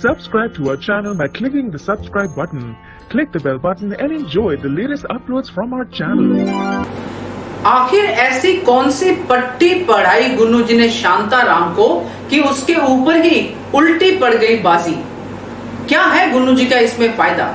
Subscribe to our channel by clicking the subscribe button. Click the bell button and enjoy the latest uploads from our channel. आखिर ऐसी कौन सी पट्टी पढ़ाई गुन्नू जी ने शांताराम को कि उसके ऊपर ही उल्टी पड़ गई बाजी? क्या है गुन्नू जी का इसमें फायदा?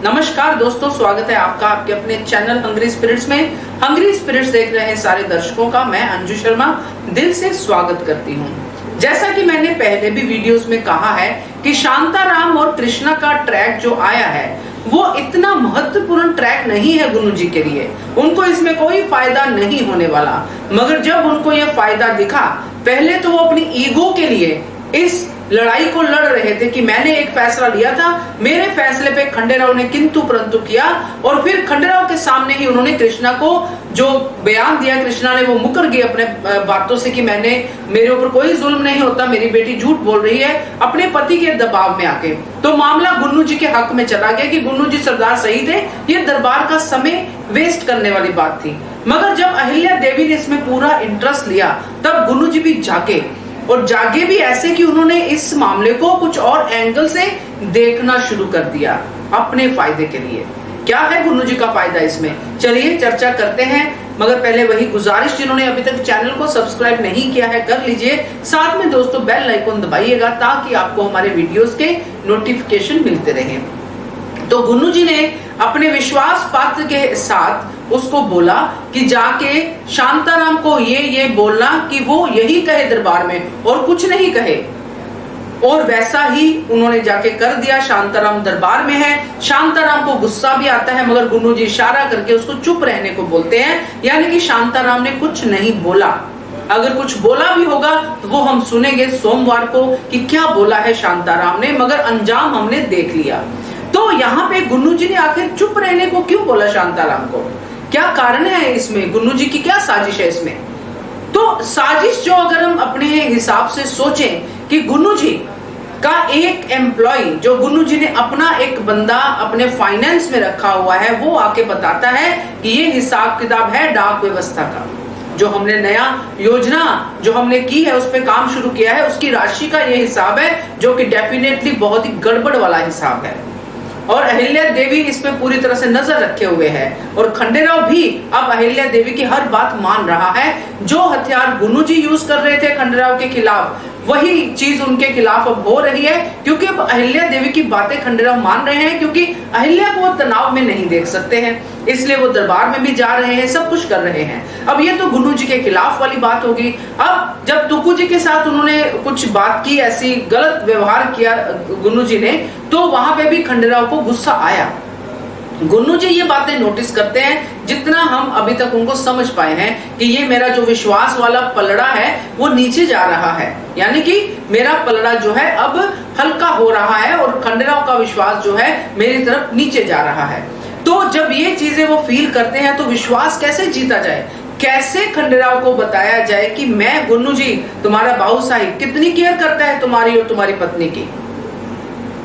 नमस्कार दोस्तों, स्वागत है आपका आपके अपने चैनल हंग्री स्पिरिट्स में। हंग्री स्पिरिट्स देख रहे हैं सारे दर्शकों का मैं अंजू शर्मा दिल से स्वागत करती हूँ। जैसा कि मैंने पहले भी वीडियोस में कहा है कि शांताराम और कृष्णा का ट्रैक जो आया है वो इतना महत्वपूर्ण ट्रैक नहीं है गुन्नू जी के लिए। उनको इसमें कोई फायदा नहीं होने वाला, मगर जब उनको यह फायदा दिखा, पहले तो वो अपनी ईगो के लिए इस लड़ाई को लड़ रहे थे कि मैंने एक फैसला लिया था, मेरे फैसले पे खंडेराव ने किंतु परंतु किया, और फिर खंडेराव के सामने ही उन्होंने कृष्णा को जो बयान दिया, कृष्णा ने वो मुकर गई अपने बातों से कि मेरे ऊपर कोई जुल्म नहीं होता, मेरी बेटी झूठ बोल रही है, अपने पति के दबाव में आके। तो मामला गुन्नू जी के हक में चला गया कि गुन्नू जी सरदार सही थे, ये दरबार का समय वेस्ट करने वाली बात थी। मगर जब अहिल्या देवी ने इसमें पूरा इंटरेस्ट लिया तब गुन्नू जी भी जागे, और जागे भी ऐसे कि उन्होंने इस मामले को कुछ और एंगल से देखना शुरू कर दिया अपने फायदे के लिए। क्या है गुन्नू जी का फायदा इसमें, चलिए चर्चा करते हैं। मगर पहले वही गुजारिश, जिन्होंने अभी तक चैनल को सब्सक्राइब नहीं किया है कर लीजिए, साथ में दोस्तों बेल आइकन दबाइएगा ताकि आपको हमारे वीडियोस के नोटिफिकेशन मिलते रहे। तो गुन्नू जी ने अपने विश्वास पात्र के साथ उसको बोला कि जाके शांताराम को ये बोलना कि वो यही कहे दरबार में और कुछ नहीं कहे। और वैसा ही उन्होंने जाके कर दिया। शांताराम दरबार में है, शांताराम को गुस्सा भी आता है, मगर गुन्नू जी इशारा करके उसको चुप रहने को बोलते हैं, यानी कि शांताराम ने कुछ नहीं बोला। अगर कुछ बोला भी होगा तो वो हम सुनेंगे सोमवार को कि क्या बोला है शांताराम ने, मगर अंजाम हमने देख लिया। तो यहाँ पे गुन्नू जी ने आखिर चुप रहने को क्यों बोला शांताराम को? क्या कारण है इसमें? गुन्नू जी की क्या साजिश है इसमें? तो साजिश जो अगर हम अपने हिसाब से सोचें कि गुन्नू जी का एक एम्प्लॉय, जो गुन्नू जी ने अपना एक बंदा अपने फाइनेंस में रखा हुआ है, वो आके बताता है कि ये हिसाब किताब है डाक व्यवस्था का, जो हमने नया योजना जो हमने की है उस पर काम शुरू किया है, उसकी राशि का ये हिसाब है, जो कि डेफिनेटली बहुत ही गड़बड़ वाला हिसाब है। और अहिल्या देवी इसमें पूरी तरह से नजर रखे हुए है, और खंडेराव भी अब अहिल्या देवी की हर बात मान रहा है। जो हथियार गुन्नू जी यूज कर रहे थे खंडेराव के खिलाफ, वही चीज उनके खिलाफ अब हो रही है, क्योंकि अब अहिल्या देवी की बातें खंडेराव मान रहे हैं, क्योंकि अहिल्या को तनाव में नहीं देख सकते हैं, इसलिए वो दरबार में भी जा रहे हैं, सब कुछ कर रहे हैं। अब ये तो गुन्नू जी के खिलाफ वाली बात होगी। अब जब तुकू जी के साथ उन्होंने कुछ बात की, ऐसी गलत व्यवहार किया गुन्नू जी ने, तो वहां पे भी खंडेराव को गुस्सा आया। गुन्नू जी ये बातें नोटिस करते हैं, जितना हम अभी तक उनको समझ पाए हैं कि ये मेरा जो विश्वास वाला पलड़ा है वो नीचे जा रहा है, यानी कि मेरा पलड़ा जो है अब हल्का हो रहा है और खंडेराव का विश्वास जो है मेरी तरफ नीचे जा रहा है। तो जब ये चीजें वो फील करते हैं तो विश्वास कैसे जीता जाए, कैसे खंडेराव को बताया जाए कि मैं गुन्नू जी तुम्हारा बाबू साहिब कितनी केयर करता है तुम्हारी और तुम्हारी पत्नी की।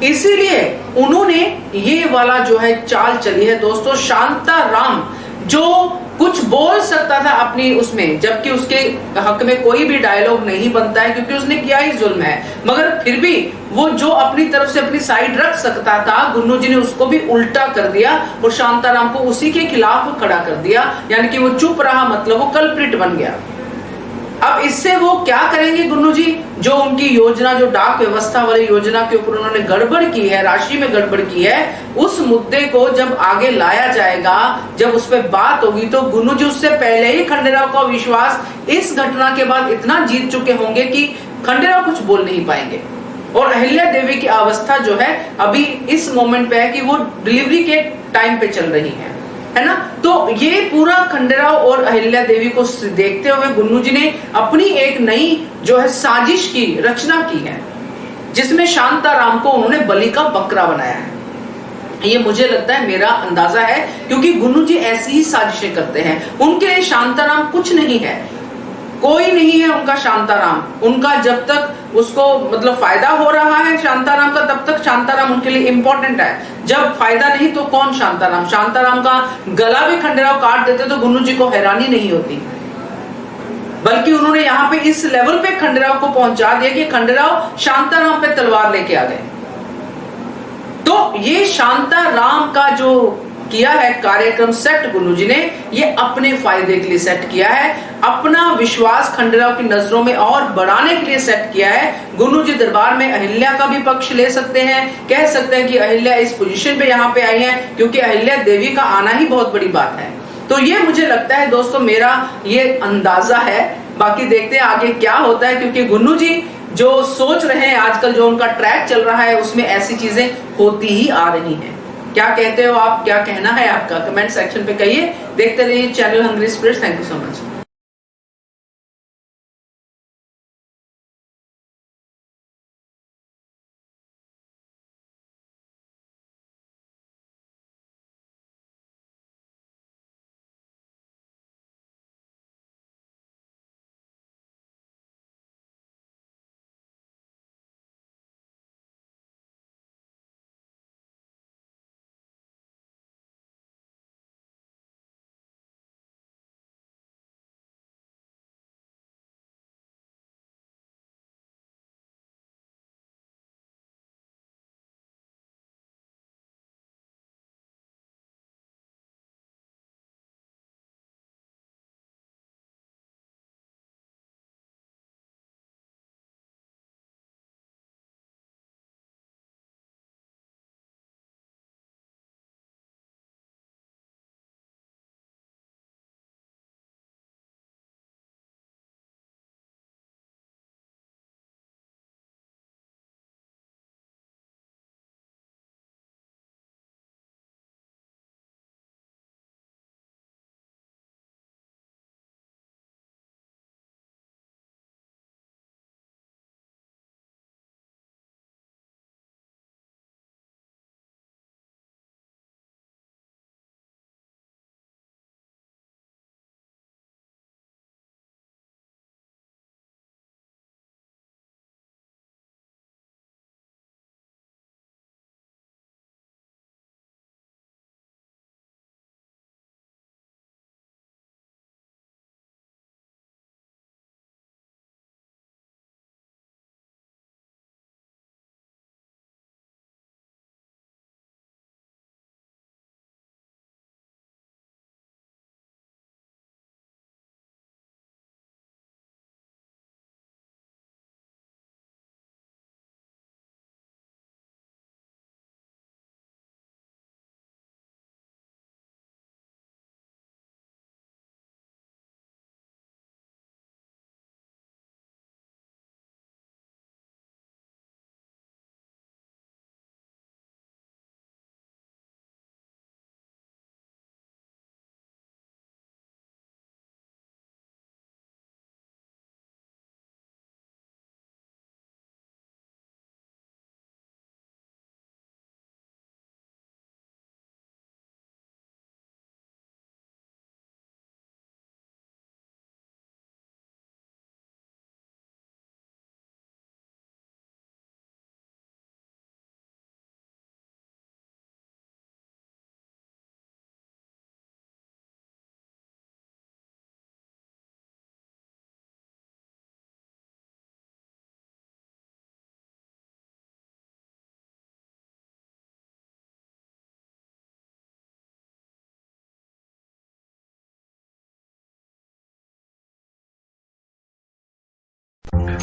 इसीलिए उन्होंने ये वाला जो है चाल चली है दोस्तों। शांताराम जो कुछ बोल सकता था अपनी उसमें, जबकि उसके हक में कोई भी डायलॉग नहीं बनता है क्योंकि उसने किया ही जुल्म है, मगर फिर भी वो जो अपनी तरफ से अपनी साइड रख सकता था, गुन्नू जी ने उसको भी उल्टा कर दिया और शांताराम को उसी के खिलाफ खड़ा कर दिया, यानी कि वो चुप रहा, मतलब वो कल्प्रिट बन गया। अब इससे वो क्या करेंगे गुन्नू जी? जो उनकी योजना, जो डाक व्यवस्था वाली योजना के ऊपर उन्होंने गड़बड़ की है, राशि में गड़बड़ की है, उस मुद्दे को जब आगे लाया जाएगा, जब उस पर बात होगी, तो गुन्नू जी उससे पहले ही खंडेराव का विश्वास इस घटना के बाद इतना जीत चुके होंगे कि खंडेराव कुछ बोल नहीं पाएंगे। और अहिल्या देवी की अवस्था जो है अभी इस मोमेंट पे है कि वो डिलीवरी के टाइम पे चल रही है ना। तो ये पूरा खंडेराव और अहिल्या देवी को देखते हुए गुन्नू जी ने अपनी एक नई जो है साजिश की रचना की है, जिसमें शांताराम को उन्होंने बलि का बकरा बनाया है। ये मुझे लगता है, मेरा अंदाजा है, क्योंकि गुन्नू जी ऐसी ही साजिशें करते हैं। उनके लिए शांताराम कुछ नहीं है, कोई नहीं है उनका शांताराम। उनका जब तक उसको मतलब फायदा हो रहा है शांताराम का, तब तक शांताराम उनके लिए इंपॉर्टेंट है। जब फायदा नहीं तो कौन शांताराम? शांताराम का गला भी खंडेराव काट देते तो गुन्नू जी को हैरानी नहीं होती, बल्कि उन्होंने यहाँ पे इस लेवल पे खंडेराव को पहुंचा दिया कि खंडेराव शांताराम पे तलवार लेके आ गए। तो ये शांताराम का जो किया है कार्यक्रम सेट गुन्नू जी ने, ये अपने फायदे के लिए सेट किया है, अपना विश्वास खंडेराव की नजरों में और बढ़ाने के लिए सेट किया है। गुन्नू जी दरबार में अहिल्या का भी पक्ष ले सकते हैं, कह सकते हैं कि अहिल्या इस पोजीशन पे यहाँ पे आई है क्योंकि अहिल्या देवी का आना ही बहुत बड़ी बात है। तो ये मुझे लगता है दोस्तों, मेरा ये अंदाजा है, बाकी देखते हैं आगे क्या होता है, क्योंकि गुन्नू जी जो सोच रहे हैं आजकल, जो उनका ट्रैक चल रहा है, उसमें ऐसी चीजें होती ही आ रही हैं। क्या कहते हो आप, क्या कहना है आपका, कमेंट सेक्शन पे कहिए। देखते रहिए channel Hungry Spirits. Thank you so much.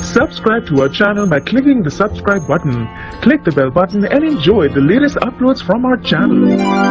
Subscribe to our channel by clicking the subscribe button. Click the bell button and enjoy the latest uploads from our channel.